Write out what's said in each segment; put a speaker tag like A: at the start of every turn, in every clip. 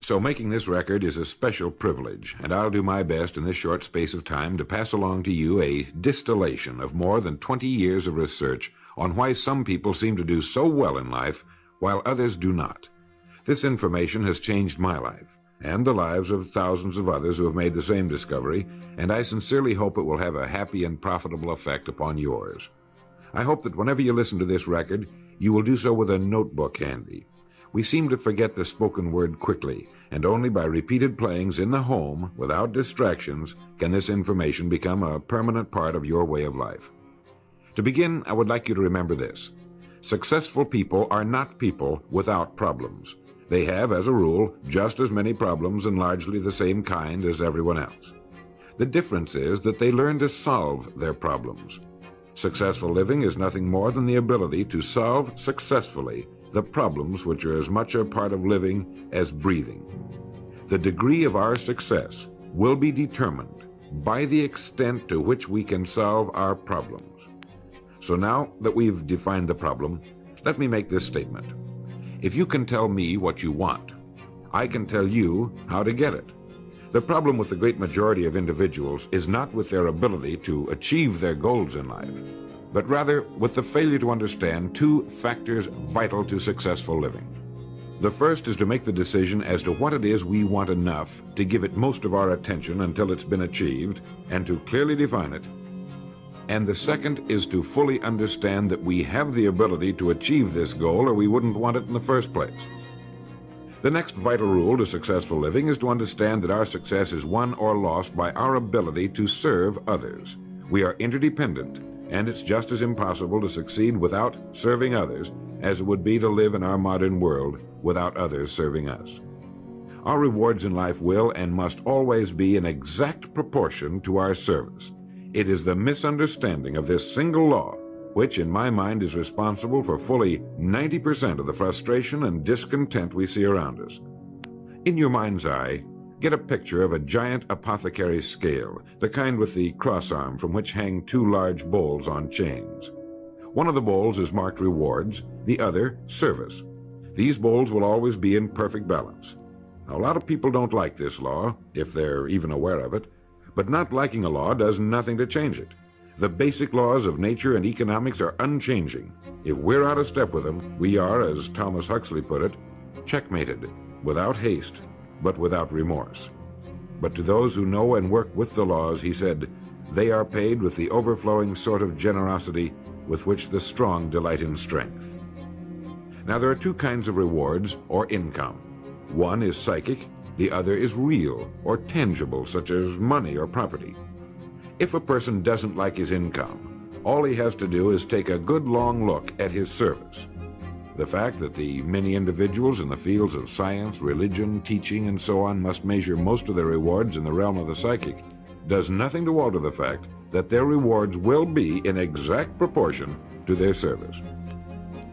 A: So making this record is a special privilege, and I'll do my best in this short space of time to pass along to you a distillation of more than 20 years of research on why some people seem to do so well in life while others do not. This information has changed my life and the lives of thousands of others who have made the same discovery, and I sincerely hope it will have a happy and profitable effect upon yours. I hope that whenever you listen to this record, you will do so with a notebook handy. We seem to forget the spoken word quickly, and only by repeated playings in the home, without distractions, can this information become a permanent part of your way of life. To begin, I would like you to remember this. Successful people are not people without problems. They have, as a rule, just as many problems and largely the same kind as everyone else. The difference is that they learn to solve their problems. Successful living is nothing more than the ability to solve successfully the problems which are as much a part of living as breathing. The degree of our success will be determined by the extent to which we can solve our problems. So now that we've defined the problem, let me make this statement. If you can tell me what you want, I can tell you how to get it. The problem with the great majority of individuals is not with their ability to achieve their goals in life, but rather with the failure to understand two factors vital to successful living. The first is to make the decision as to what it is we want enough to give it most of our attention until it's been achieved, and to clearly define it. And the second is to fully understand that we have the ability to achieve this goal, or we wouldn't want it in the first place. The next vital rule to successful living is to understand that our success is won or lost by our ability to serve others. We are interdependent, and it's just as impossible to succeed without serving others as it would be to live in our modern world without others serving us. Our rewards in life will and must always be in exact proportion to our service. It is the misunderstanding of this single law which, in my mind, is responsible for fully 90% of the frustration and discontent we see around us. In your mind's eye, get a picture of a giant apothecary scale, the kind with the crossarm from which hang two large bowls on chains. One of the bowls is marked rewards, the other service. These bowls will always be in perfect balance. Now, a lot of people don't like this law, if they're even aware of it, but not liking a law does nothing to change it. The basic laws of nature and economics are unchanging. If we're out of step with them, we are, as Thomas Huxley put it, checkmated, without haste, but without remorse. But to those who know and work with the laws, he said, they are paid with the overflowing sort of generosity with which the strong delight in strength. Now, there are two kinds of rewards or income. One is psychic, the other is real or tangible, such as money or property. If a person doesn't like his income, all he has to do is take a good long look at his service. The fact that the many individuals in the fields of science, religion, teaching, and so on must measure most of their rewards in the realm of the psychic does nothing to alter the fact that their rewards will be in exact proportion to their service.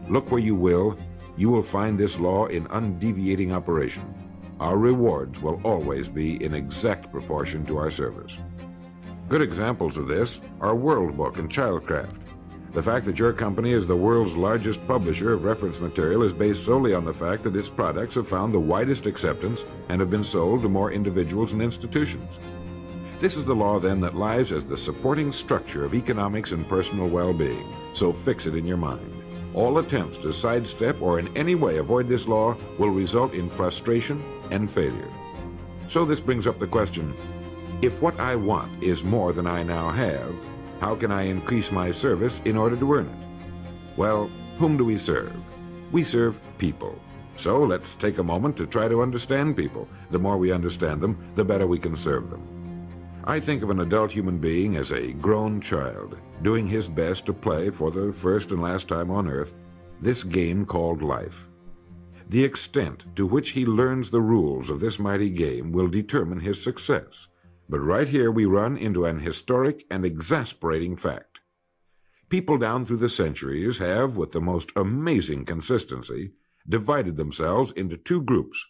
A: Look where you will find this law in undeviating operation. Our rewards will always be in exact proportion to our service. Good examples of this are World Book and Childcraft. The fact that your company is the world's largest publisher of reference material is based solely on the fact that its products have found the widest acceptance and have been sold to more individuals and institutions. This is the law, then, that lies as the supporting structure of economics and personal well-being, so fix it in your mind. All attempts to sidestep or in any way avoid this law will result in frustration and failure. So this brings up the question, if what I want is more than I now have, how can I increase my service in order to earn it? Well, whom do we serve? We serve people. So let's take a moment to try to understand people. The more we understand them, the better we can serve them. I think of an adult human being as a grown child, doing his best to play for the first and last time on earth, this game called life. The extent to which he learns the rules of this mighty game will determine his success. But right here we run into an historic and exasperating fact. People down through the centuries have, with the most amazing consistency, divided themselves into two groups.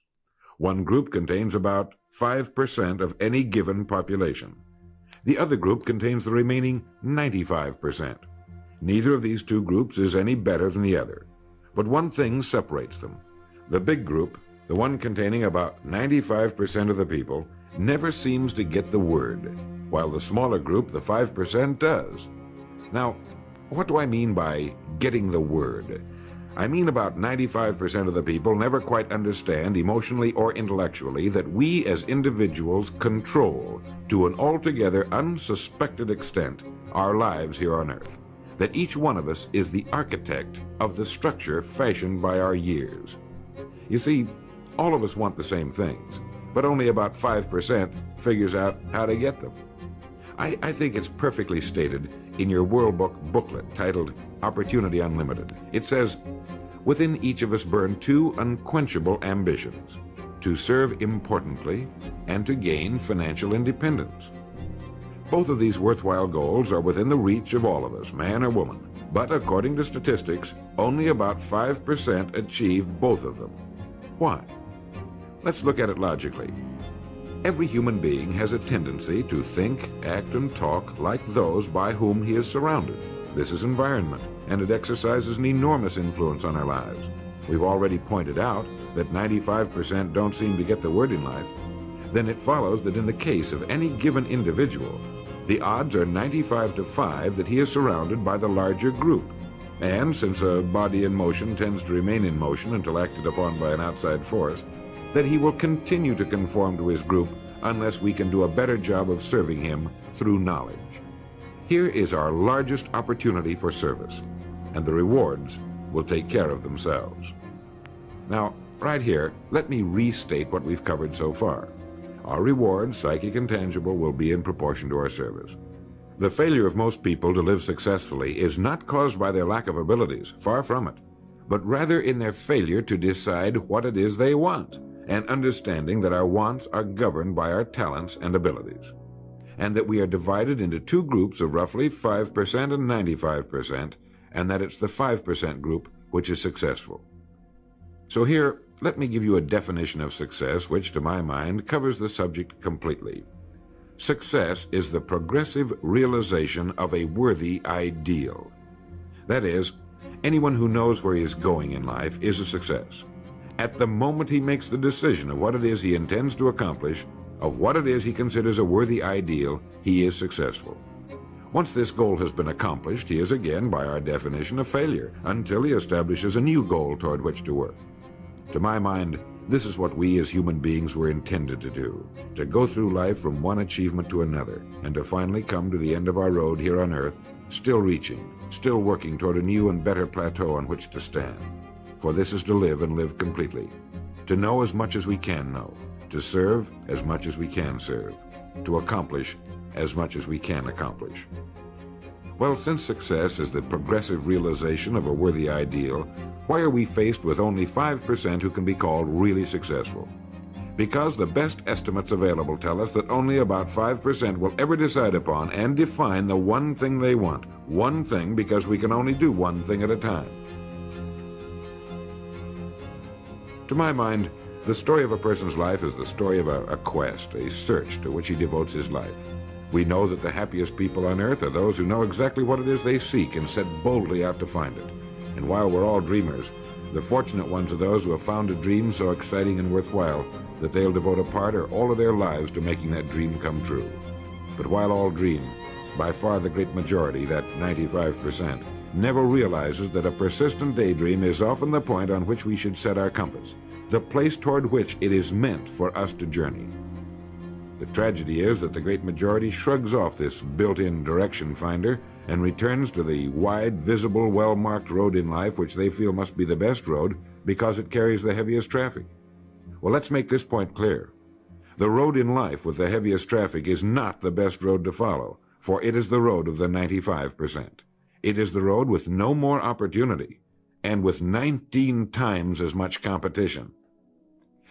A: One group contains about 5% of any given population. The other group contains the remaining 95%. Neither of these two groups is any better than the other. But one thing separates them. The big group, the one containing about 95% of the people, never seems to get the word, while the smaller group, the 5%, does. Now, what do I mean by getting the word? I mean about 95% of the people never quite understand, emotionally or intellectually, that we as individuals control, to an altogether unsuspected extent, our lives here on earth. That each one of us is the architect of the structure fashioned by our years. You see, all of us want the same things, but only about 5% figures out how to get them. I think it's perfectly stated in your World Book booklet titled Opportunity Unlimited. It says, within each of us burn two unquenchable ambitions: to serve importantly and to gain financial independence. Both of these worthwhile goals are within the reach of all of us, man or woman, but according to statistics, only about 5% achieve both of them. Why? Let's look at it logically. Every human being has a tendency to think, act, and talk like those by whom he is surrounded. This is environment, and it exercises an enormous influence on our lives. We've already pointed out that 95% don't seem to get the word in life. Then it follows that in the case of any given individual, the odds are 95 to 5 that he is surrounded by the larger group. And since a body in motion tends to remain in motion until acted upon by an outside force, that he will continue to conform to his group unless we can do a better job of serving him through knowledge. Here is our largest opportunity for service, and the rewards will take care of themselves. Now, right here, let me restate what we've covered so far. Our rewards, psychic and tangible, will be in proportion to our service. The failure of most people to live successfully is not caused by their lack of abilities, far from it, but rather in their failure to decide what it is they want, and understanding that our wants are governed by our talents and abilities, and that we are divided into two groups of roughly 5% and 95%, and that it's the 5% group which is successful. So here, let me give you a definition of success which, to my mind, covers the subject completely. Success is the progressive realization of a worthy ideal. That is, anyone who knows where he is going in life is a success. At the moment he makes the decision of what it is he intends to accomplish, of what it is he considers a worthy ideal, he is successful. Once this goal has been accomplished, he is again, by our definition, a failure, until he establishes a new goal toward which to work. To my mind, this is what we as human beings were intended to do, to go through life from one achievement to another, and to finally come to the end of our road here on earth, still reaching, still working toward a new and better plateau on which to stand. For this is to live and live completely, to know as much as we can know, to serve as much as we can serve, to accomplish as much as we can accomplish. Well, since success is the progressive realization of a worthy ideal, why are we faced with only 5% who can be called really successful? Because the best estimates available tell us that only about 5% will ever decide upon and define the one thing they want. One thing, because we can only do one thing at a time. To my mind, the story of a person's life is the story of a quest, a search to which he devotes his life. We know that the happiest people on earth are those who know exactly what it is they seek and set boldly out to find it. And while we're all dreamers, the fortunate ones are those who have found a dream so exciting and worthwhile that they'll devote a part or all of their lives to making that dream come true. But while all dream, by far the great majority, that 95%, never realizes that a persistent daydream is often the point on which we should set our compass, the place toward which it is meant for us to journey. The tragedy is that the great majority shrugs off this built-in direction finder and returns to the wide, visible, well-marked road in life which they feel must be the best road because it carries the heaviest traffic. Well, let's make this point clear. The road in life with the heaviest traffic is not the best road to follow, for it is the road of the 95%. It is the road with no more opportunity and with 19 times as much competition.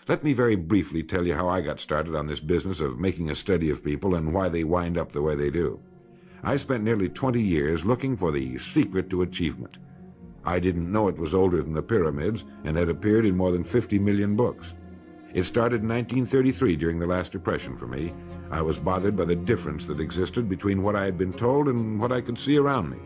A: Let me very briefly tell you how I got started on this business of making a study of people and why they wind up the way they do. I spent nearly 20 years looking for the secret to achievement. I didn't know it was older than the pyramids and had appeared in more than 50 million books. It started in 1933 during the last Depression for me. I was bothered by the difference that existed between what I had been told and what I could see around me.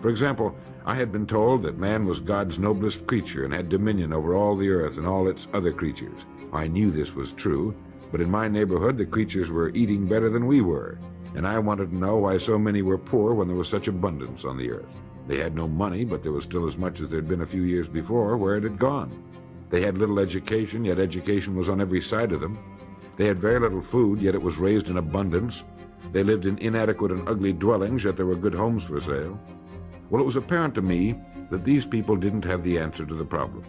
A: For example, I had been told that man was God's noblest creature and had dominion over all the earth and all its other creatures. I knew this was true, but in my neighborhood the creatures were eating better than we were, and I wanted to know why so many were poor when there was such abundance on the earth. They had no money, but there was still as much as there had been a few years before. Where it had gone? They had little education, yet education was on every side of them. They had very little food, yet it was raised in abundance. They lived in inadequate and ugly dwellings, yet there were good homes for sale. Well, it was apparent to me that these people didn't have the answer to the problem.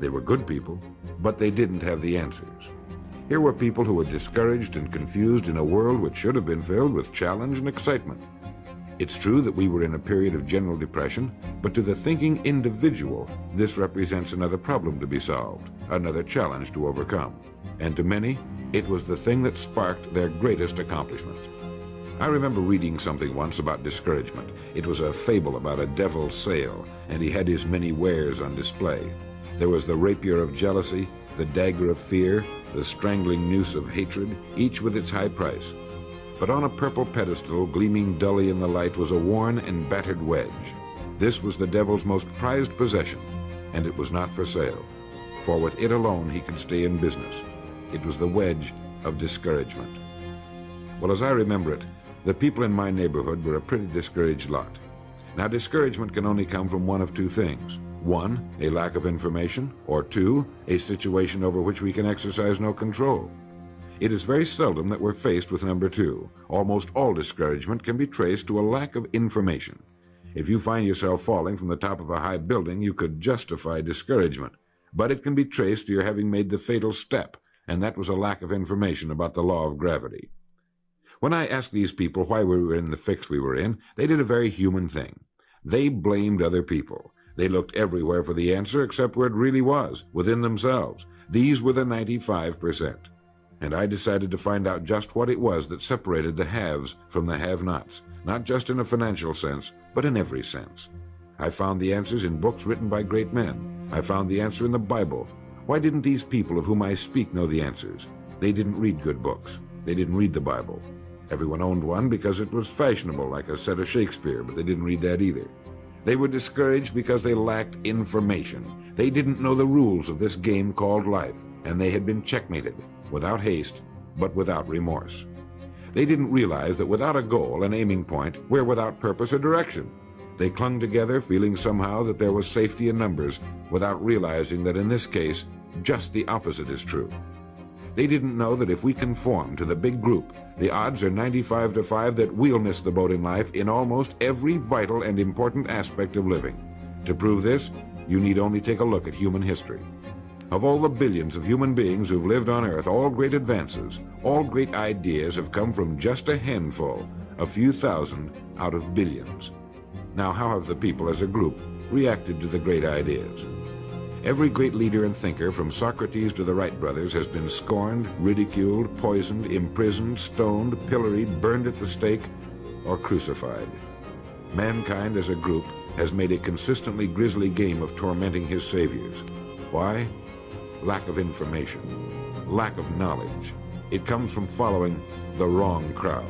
A: They were good people, but they didn't have the answers. Here were people who were discouraged and confused in a world which should have been filled with challenge and excitement. It's true that we were in a period of general depression, but to the thinking individual, this represents another problem to be solved, another challenge to overcome. And to many, it was the thing that sparked their greatest accomplishments. I remember reading something once about discouragement. It was a fable about a devil's sale, and he had his many wares on display. There was the rapier of jealousy, the dagger of fear, the strangling noose of hatred, each with its high price. But on a purple pedestal, gleaming dully in the light, was a worn and battered wedge. This was the devil's most prized possession, and it was not for sale, for with it alone he could stay in business. It was the wedge of discouragement. Well, as I remember it, the people in my neighborhood were a pretty discouraged lot. Now, discouragement can only come from one of two things. One, a lack of information, or two, a situation over which we can exercise no control. It is very seldom that we're faced with number two. Almost all discouragement can be traced to a lack of information. If you find yourself falling from the top of a high building, you could justify discouragement, but it can be traced to your having made the fatal step, and that was a lack of information about the law of gravity. When I asked these people why we were in the fix we were in, they did a very human thing. They blamed other people. They looked everywhere for the answer except where it really was, within themselves. These were the 95%. And I decided to find out just what it was that separated the haves from the have-nots, not just in a financial sense, but in every sense. I found the answers in books written by great men. I found the answer in the Bible. Why didn't these people of whom I speak know the answers? They didn't read good books. They didn't read the Bible. Everyone owned one because it was fashionable, like a set of Shakespeare, but they didn't read that either. They were discouraged because they lacked information. They didn't know the rules of this game called life, and they had been checkmated, without haste, but without remorse. They didn't realize that without a goal, an aiming point, we're without purpose or direction. They clung together, feeling somehow that there was safety in numbers, without realizing that in this case, just the opposite is true. They didn't know that if we conform to the big group, the odds are 95-5 that we'll miss the boat in life in almost every vital and important aspect of living. To prove this, you need only take a look at human history. Of all the billions of human beings who've lived on Earth, all great advances, all great ideas have come from just a handful, a few thousand out of billions. Now, how have the people as a group reacted to the great ideas? Every great leader and thinker, from Socrates to the Wright brothers, has been scorned, ridiculed, poisoned, imprisoned, stoned, pilloried, burned at the stake, or crucified. Mankind as a group has made a consistently grisly game of tormenting his saviors. Why? Lack of information, lack of knowledge. It comes from following the wrong crowd.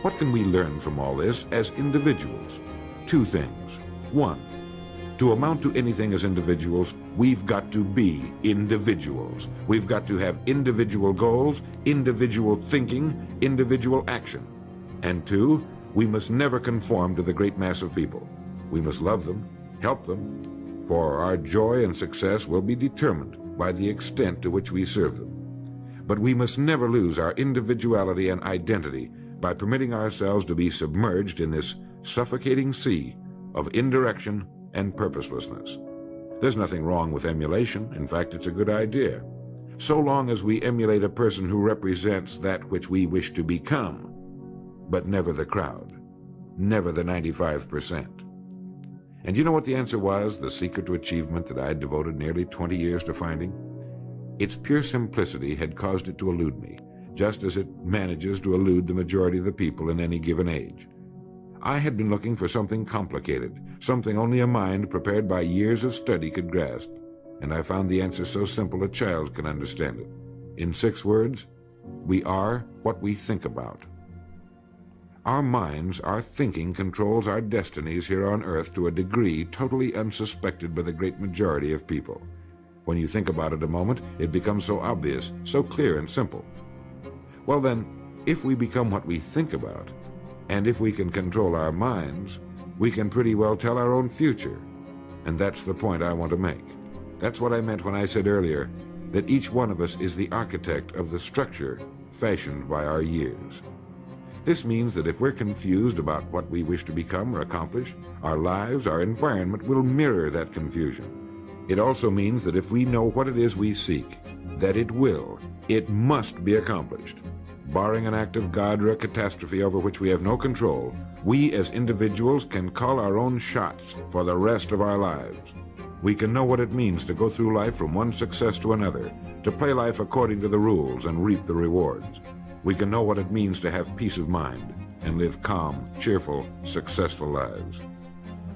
A: What can we learn from all this as individuals? Two things. One, to amount to anything as individuals, we've got to be individuals. We've got to have individual goals, individual thinking, individual action. And two, we must never conform to the great mass of people. We must love them, help them, for our joy and success will be determined by the extent to which we serve them. But we must never lose our individuality and identity by permitting ourselves to be submerged in this suffocating sea of indirection and purposelessness. There's nothing wrong with emulation. In fact, it's a good idea, so long as we emulate a person who represents that which we wish to become, but never the crowd, never the 95%. And you know what the answer was, the secret to achievement that I had devoted nearly 20 years to finding? Its pure simplicity had caused it to elude me, just as it manages to elude the majority of the people in any given age. I had been looking for something complicated, something only a mind prepared by years of study could grasp, and I found the answer so simple a child can understand it. In 6 words, we are what we think about. Our minds, our thinking controls our destinies here on earth to a degree totally unsuspected by the great majority of people. When you think about it a moment, it becomes so obvious, so clear and simple. Well then, if we become what we think about, and if we can control our minds, we can pretty well tell our own future. And that's the point I want to make. That's what I meant when I said earlier that each one of us is the architect of the structure fashioned by our years. This means that if we're confused about what we wish to become or accomplish, our lives, our environment will mirror that confusion. It also means that if we know what it is we seek, that it must be accomplished. Barring an act of God or a catastrophe over which we have no control, we as individuals can call our own shots for the rest of our lives. We can know what it means to go through life from one success to another, to play life according to the rules and reap the rewards. We can know what it means to have peace of mind and live calm, cheerful, successful lives.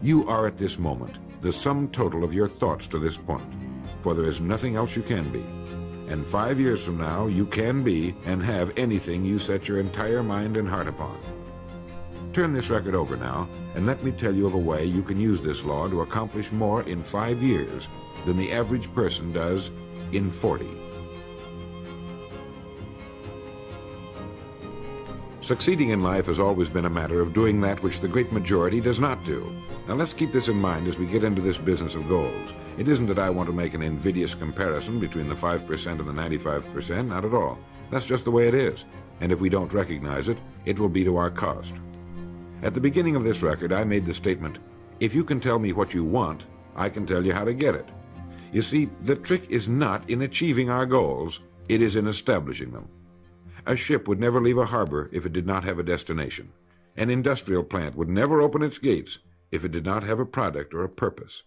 A: You are at this moment the sum total of your thoughts to this point, for there is nothing else you can be. And 5 years from now, you can be and have anything you set your entire mind and heart upon. Turn this record over now, and let me tell you of a way you can use this law to accomplish more in 5 years than the average person does in 40. Succeeding in life has always been a matter of doing that which the great majority does not do. Now let's keep this in mind as we get into this business of goals. It isn't that I want to make an invidious comparison between the 5% and the 95%, not at all. That's just the way it is. And if we don't recognize it, it will be to our cost. At the beginning of this record, I made the statement, if you can tell me what you want, I can tell you how to get it. You see, the trick is not in achieving our goals, it is in establishing them. A ship would never leave a harbor if it did not have a destination. An industrial plant would never open its gates if it did not have a product or a purpose.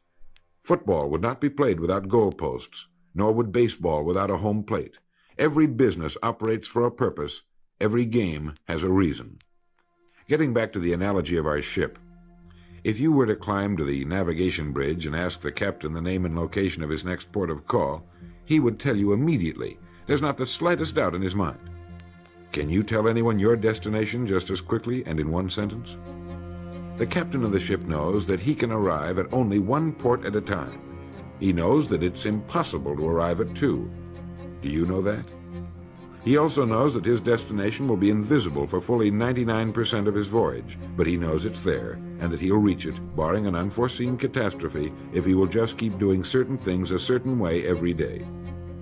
A: Football would not be played without goalposts, nor would baseball without a home plate. Every business operates for a purpose. Every game has a reason. Getting back to the analogy of our ship, if you were to climb to the navigation bridge and ask the captain the name and location of his next port of call, he would tell you immediately. There's not the slightest doubt in his mind. Can you tell anyone your destination just as quickly and in one sentence? The captain of the ship knows that he can arrive at only one port at a time. He knows that it's impossible to arrive at two. Do you know that? He also knows that his destination will be invisible for fully 99% of his voyage, but he knows it's there and that he'll reach it, barring an unforeseen catastrophe, if he will just keep doing certain things a certain way every day.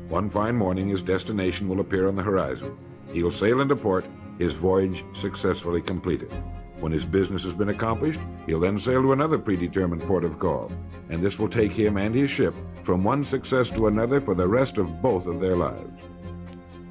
A: One fine morning, his destination will appear on the horizon. He'll sail into port, his voyage successfully completed. When his business has been accomplished, he'll then sail to another predetermined port of call, and this will take him and his ship from one success to another for the rest of both of their lives.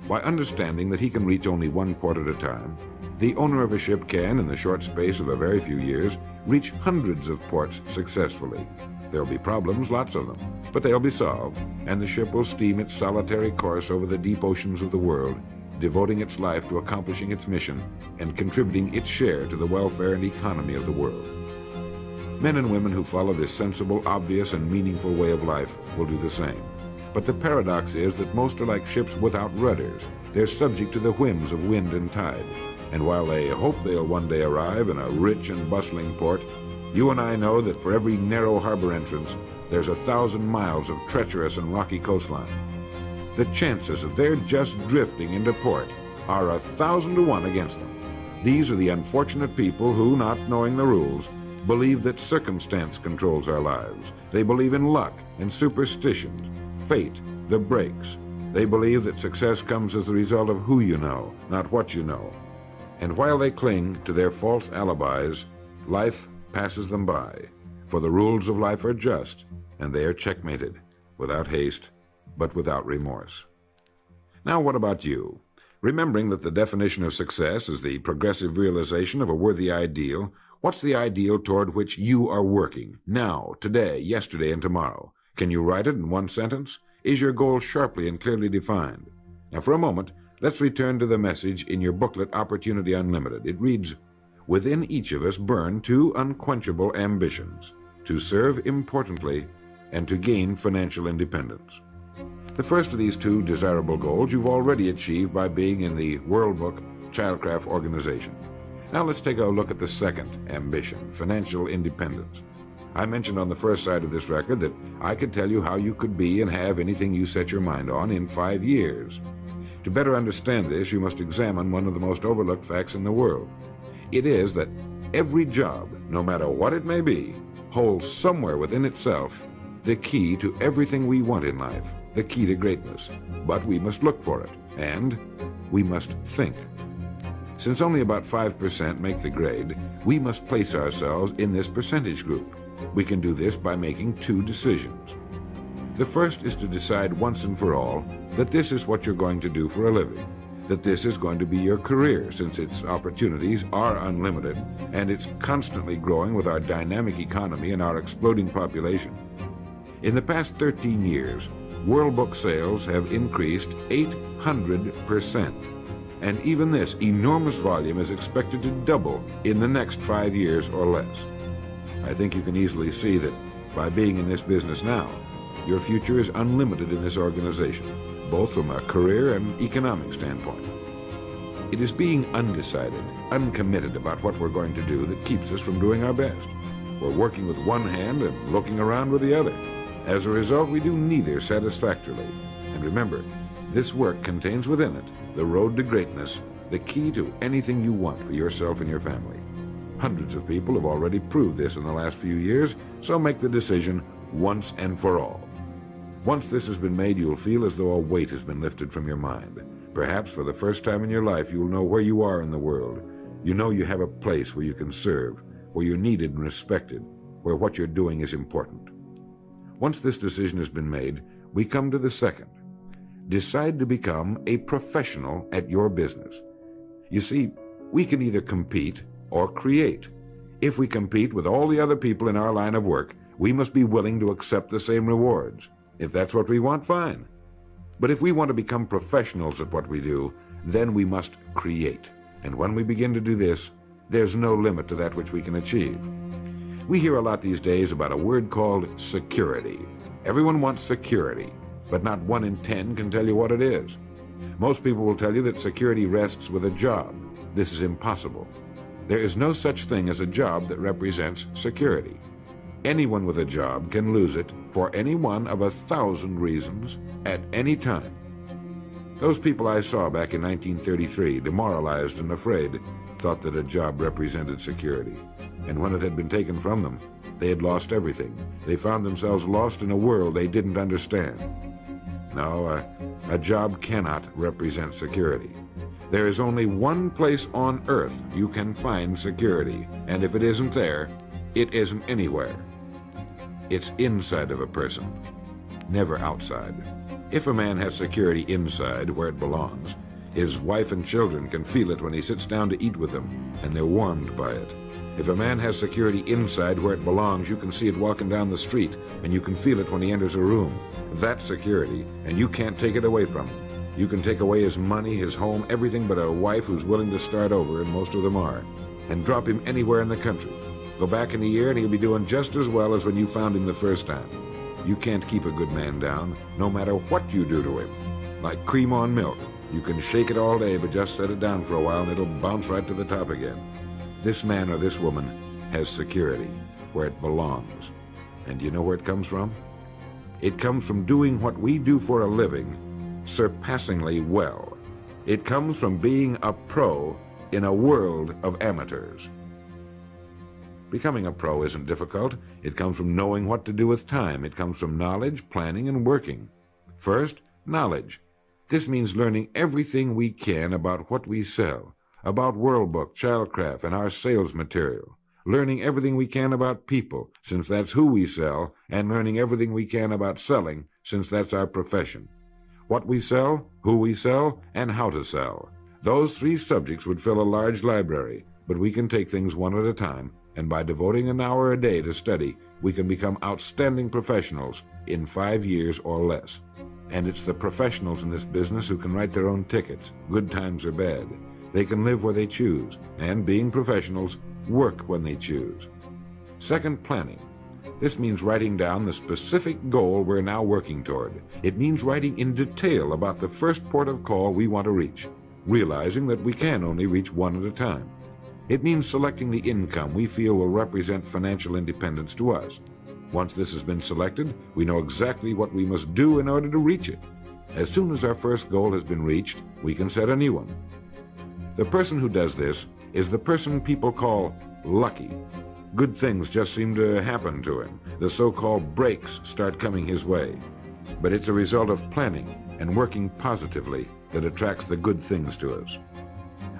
A: By understanding that he can reach only one port at a time, the owner of a ship can, in the short space of a very few years, reach hundreds of ports successfully. There'll be problems, lots of them, but they'll be solved, and the ship will steam its solitary course over the deep oceans of the world, devoting its life to accomplishing its mission and contributing its share to the welfare and economy of the world. Men and women who follow this sensible, obvious, and meaningful way of life will do the same. But the paradox is that most are like ships without rudders. They're subject to the whims of wind and tide. And while they hope they'll one day arrive in a rich and bustling port, you and I know that for every narrow harbor entrance, there's 1,000 miles of treacherous and rocky coastline. The chances of their just drifting into port are 1,000 to 1 against them. These are the unfortunate people who, not knowing the rules, believe that circumstance controls our lives. They believe in luck and superstitions, fate, the breaks. They believe that success comes as the result of who you know, not what you know. And while they cling to their false alibis, life passes them by. For the rules of life are just, and they are checkmated, without haste, but without remorse. Now what about you? Remembering that the definition of success is the progressive realization of a worthy ideal, what's the ideal toward which you are working, now, today, yesterday, and tomorrow? Can you write it in one sentence? Is your goal sharply and clearly defined? Now for a moment, let's return to the message in your booklet, Opportunity Unlimited. It reads, within each of us burn two unquenchable ambitions, to serve importantly and to gain financial independence. The first of these two desirable goals you've already achieved by being in the World Book Childcraft organization. Now let's take a look at the second ambition, financial independence. I mentioned on the first side of this record that I could tell you how you could be and have anything you set your mind on in 5 years. To better understand this, you must examine one of the most overlooked facts in the world. It is that every job, no matter what it may be, holds somewhere within itself the key to everything we want in life, the key to greatness. But we must look for it, and we must think. Since only about 5% make the grade, we must place ourselves in this percentage group. We can do this by making 2 decisions. The first is to decide once and for all that this is what you're going to do for a living, that this is going to be your career, since its opportunities are unlimited and it's constantly growing with our dynamic economy and our exploding population. In the past 13 years, World Book sales have increased 800%, and even this enormous volume is expected to double in the next 5 years or less. I think you can easily see that by being in this business now, your future is unlimited in this organization, both from a career and economic standpoint. It is being undecided, uncommitted about what we're going to do that keeps us from doing our best. We're working with one hand and looking around with the other. As a result, we do neither satisfactorily. And remember, this work contains within it the road to greatness, the key to anything you want for yourself and your family. Hundreds of people have already proved this in the last few years, so make the decision once and for all. Once this has been made, you'll feel as though a weight has been lifted from your mind. Perhaps for the first time in your life, you'll know where you are in the world. You know you have a place where you can serve, where you're needed and respected, where what you're doing is important. Once this decision has been made, we come to the second. Decide to become a professional at your business. You see, we can either compete or create. If we compete with all the other people in our line of work, we must be willing to accept the same rewards. If that's what we want, fine. But if we want to become professionals at what we do, then we must create. And when we begin to do this, there's no limit to that which we can achieve. We hear a lot these days about a word called security. Everyone wants security, but not 1 in 10 can tell you what it is. Most people will tell you that security rests with a job. This is impossible. There is no such thing as a job that represents security. Anyone with a job can lose it for any one of 1,000 reasons at any time. Those people I saw back in 1933, demoralized and afraid, thought that a job represented security. And when it had been taken from them, they had lost everything. They found themselves lost in a world they didn't understand. No, a job cannot represent security. There is only one place on earth you can find security, and if it isn't there, it isn't anywhere. It's inside of a person, never outside. If a man has security inside, where it belongs, his wife and children can feel it when he sits down to eat with them, and they're warmed by it. If a man has security inside where it belongs, you can see it walking down the street, and you can feel it when he enters a room. That's security, and you can't take it away from him. You can take away his money, his home, everything but a wife who's willing to start over, and most of them are, and drop him anywhere in the country. Go back in a year and he'll be doing just as well as when you found him the first time. You can't keep a good man down, no matter what you do to him. Like cream on milk. You can shake it all day, but just set it down for a while and it'll bounce right to the top again. This man or this woman has security, where it belongs. And do you know where it comes from? It comes from doing what we do for a living surpassingly well. It comes from being a pro in a world of amateurs. Becoming a pro isn't difficult. It comes from knowing what to do with time. It comes from knowledge, planning, and working. First, knowledge. This means learning everything we can about what we sell, about World Book, Childcraft, and our sales material. Learning everything we can about people, since that's who we sell, and learning everything we can about selling, since that's our profession. What we sell, who we sell, and how to sell. Those 3 subjects would fill a large library, but we can take things one at a time, and by devoting an hour a day to study, we can become outstanding professionals in 5 years or less. And it's the professionals in this business who can write their own tickets, good times or bad. They can live where they choose, and being professionals, work when they choose. Second, planning. This means writing down the specific goal we're now working toward. It means writing in detail about the first port of call we want to reach, realizing that we can only reach one at a time. It means selecting the income we feel will represent financial independence to us. Once this has been selected, we know exactly what we must do in order to reach it. As soon as our first goal has been reached, we can set a new one. The person who does this is the person people call lucky. Good things just seem to happen to him. The so-called breaks start coming his way. But it's a result of planning and working positively that attracts the good things to us.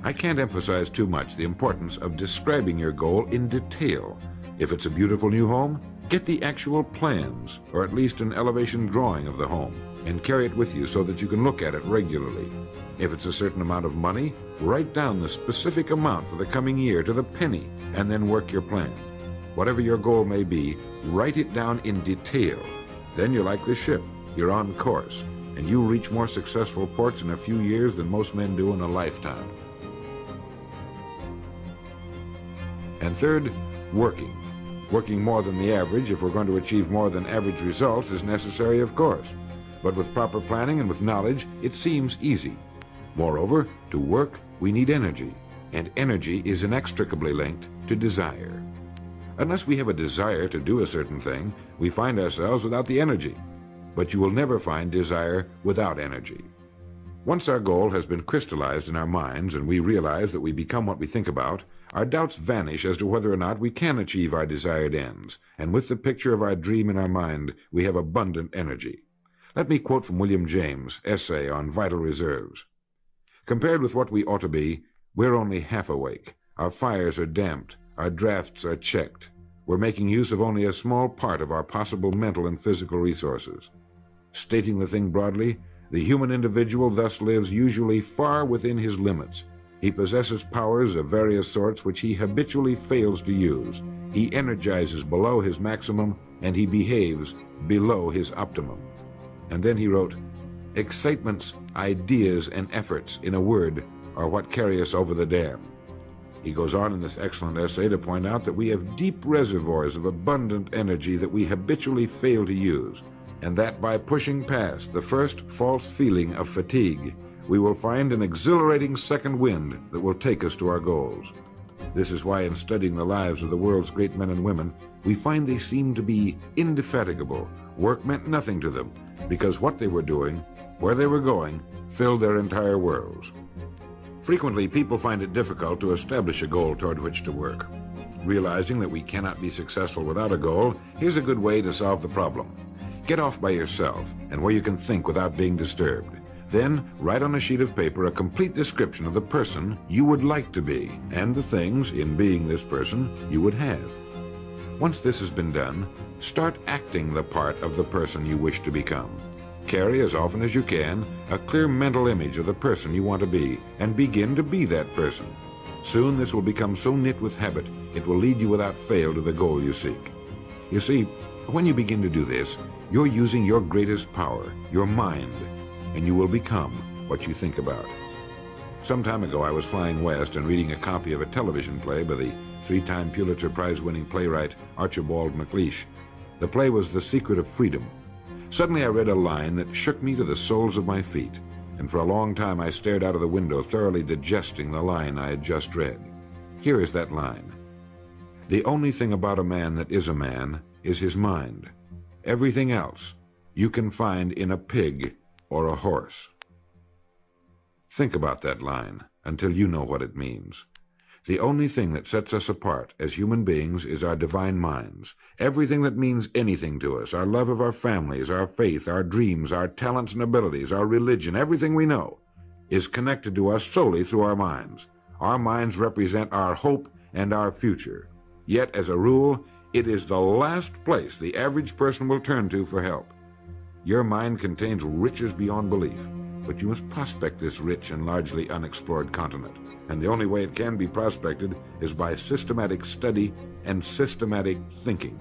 A: I can't emphasize too much the importance of describing your goal in detail. If it's a beautiful new home, get the actual plans, or at least an elevation drawing of the home, and carry it with you so that you can look at it regularly. If it's a certain amount of money, write down the specific amount for the coming year to the penny, and then work your plan. Whatever your goal may be, write it down in detail. Then you're like the ship. You're on course, and you'll reach more successful ports in a few years than most men do in a lifetime. And third, working. Working more than the average, if we're going to achieve more than average results, is necessary, of course. But with proper planning and with knowledge, it seems easy. Moreover, to work, we need energy, and energy is inextricably linked to desire. Unless we have a desire to do a certain thing, we find ourselves without the energy. But you will never find desire without energy. Once our goal has been crystallized in our minds and we realize that we become what we think about, our doubts vanish as to whether or not we can achieve our desired ends, and with the picture of our dream in our mind, we have abundant energy. Let me quote from William James' essay on vital reserves. Compared with what we ought to be, we're only half awake. Our fires are damped. Our drafts are checked. We're making use of only a small part of our possible mental and physical resources. Stating the thing broadly, the human individual thus lives usually far within his limits. He possesses powers of various sorts which he habitually fails to use. He energizes below his maximum, and he behaves below his optimum. And then he wrote, "Excitements, ideas, and efforts, in a word, are what carry us over the dam." He goes on in this excellent essay to point out that we have deep reservoirs of abundant energy that we habitually fail to use, and that by pushing past the first false feeling of fatigue, we will find an exhilarating second wind that will take us to our goals. This is why in studying the lives of the world's great men and women, we find they seem to be indefatigable. Work meant nothing to them, because what they were doing, where they were going, filled their entire worlds. Frequently, people find it difficult to establish a goal toward which to work. Realizing that we cannot be successful without a goal, here's a good way to solve the problem. Get off by yourself and where you can think without being disturbed. Then write on a sheet of paper a complete description of the person you would like to be and the things, in being this person, you would have. Once this has been done, start acting the part of the person you wish to become. Carry as often as you can a clear mental image of the person you want to be and begin to be that person. Soon this will become so knit with habit, it will lead you without fail to the goal you seek. You see, when you begin to do this, you're using your greatest power, your mind, and you will become what you think about. Some time ago, I was flying west and reading a copy of a television play by the three-time Pulitzer Prize-winning playwright Archibald MacLeish. The play was The Secret of Freedom. Suddenly I read a line that shook me to the soles of my feet, and for a long time I stared out of the window, thoroughly digesting the line I had just read. Here is that line. "The only thing about a man that is a man is his mind. Everything else you can find in a pig or a horse." Think about that line until you know what it means. The only thing that sets us apart as human beings is our divine minds. Everything that means anything to us, our love of our families, our faith, our dreams, our talents and abilities, our religion, everything we know, is connected to us solely through our minds. Our minds represent our hope and our future. Yet, as a rule, it is the last place the average person will turn to for help. Your mind contains riches beyond belief, but you must prospect this rich and largely unexplored continent. And the only way it can be prospected is by systematic study and systematic thinking.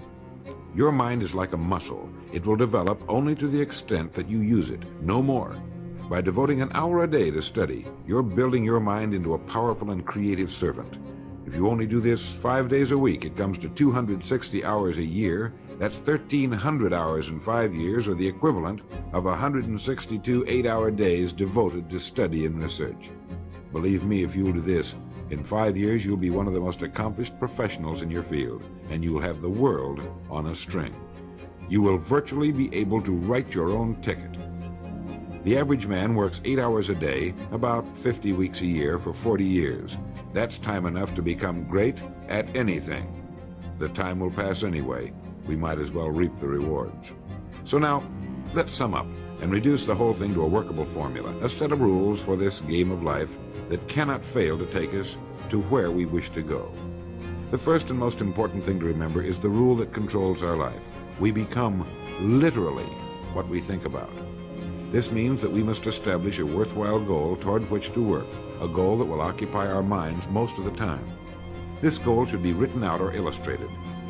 A: Your mind is like a muscle. It will develop only to the extent that you use it, no more. By devoting an hour a day to study, you're building your mind into a powerful and creative servant. If you only do this 5 days a week, it comes to 260 hours a year. That's 1,300 hours in 5 years, or the equivalent of 162 8-hour days devoted to study and research. Believe me, if you will do this, In 5 years, you'll be one of the most accomplished professionals in your field, and you'll have the world on a string. You will virtually be able to write your own ticket. The average man works 8 hours a day, about 50 weeks a year for 40 years. That's time enough to become great at anything. The time will pass anyway. We might as well reap the rewards. So now, let's sum up and reduce the whole thing to a workable formula, a set of rules for this game of life that cannot fail to take us to where we wish to go. The first and most important thing to remember is the rule that controls our life. We become literally what we think about. This means that we must establish a worthwhile goal toward which to work, a goal that will occupy our minds most of the time. This goal should be written out or illustrated.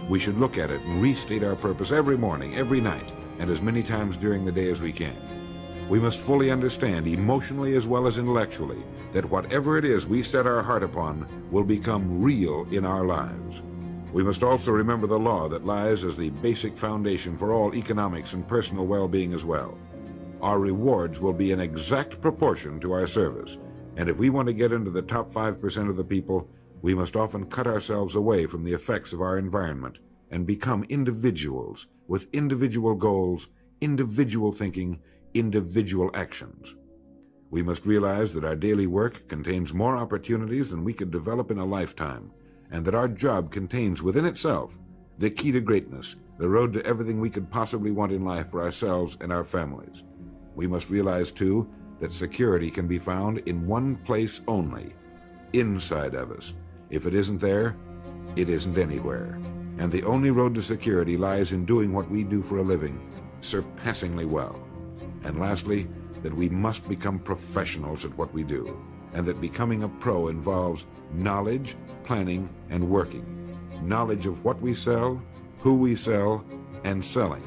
A: We should look at it and restate our purpose every morning, every night, and as many times during the day as we can. We must fully understand, emotionally as well as intellectually, that whatever it is we set our heart upon will become real in our lives. We must also remember the law that lies as the basic foundation for all economics and personal well-being as well. Our rewards will be in exact proportion to our service, and if we want to get into the top 5% of the people, we must often cut ourselves away from the effects of our environment and become individuals with individual goals, individual thinking, individual actions. We must realize that our daily work contains more opportunities than we could develop in a lifetime, and that our job contains within itself the key to greatness, the road to everything we could possibly want in life for ourselves and our families. We must realize, too, that security can be found in one place only, inside of us. If it isn't there, it isn't anywhere. And the only road to security lies in doing what we do for a living, surpassingly well. And lastly, that we must become professionals at what we do, and that becoming a pro involves knowledge, planning, and working. Knowledge of what we sell, who we sell, and selling.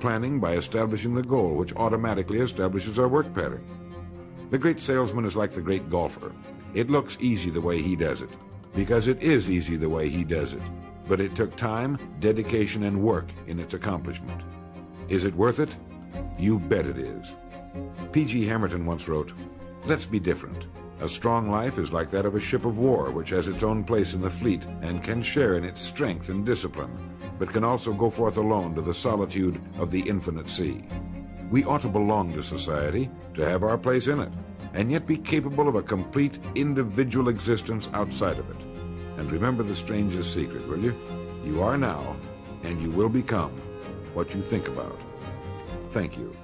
A: Planning by establishing the goal, which automatically establishes our work pattern. The great salesman is like the great golfer. It looks easy the way he does it, because it is easy the way he does it. But it took time, dedication, and work in its accomplishment. Is it worth it? You bet it is. P.G. Hamilton once wrote, "Let's be different. A strong life is like that of a ship of war, which has its own place in the fleet and can share in its strength and discipline, but can also go forth alone to the solitude of the infinite sea. We ought to belong to society, to have our place in it, and yet be capable of a complete individual existence outside of it. And remember the strangest secret, will you? You are now, and you will become what you think about." Thank you.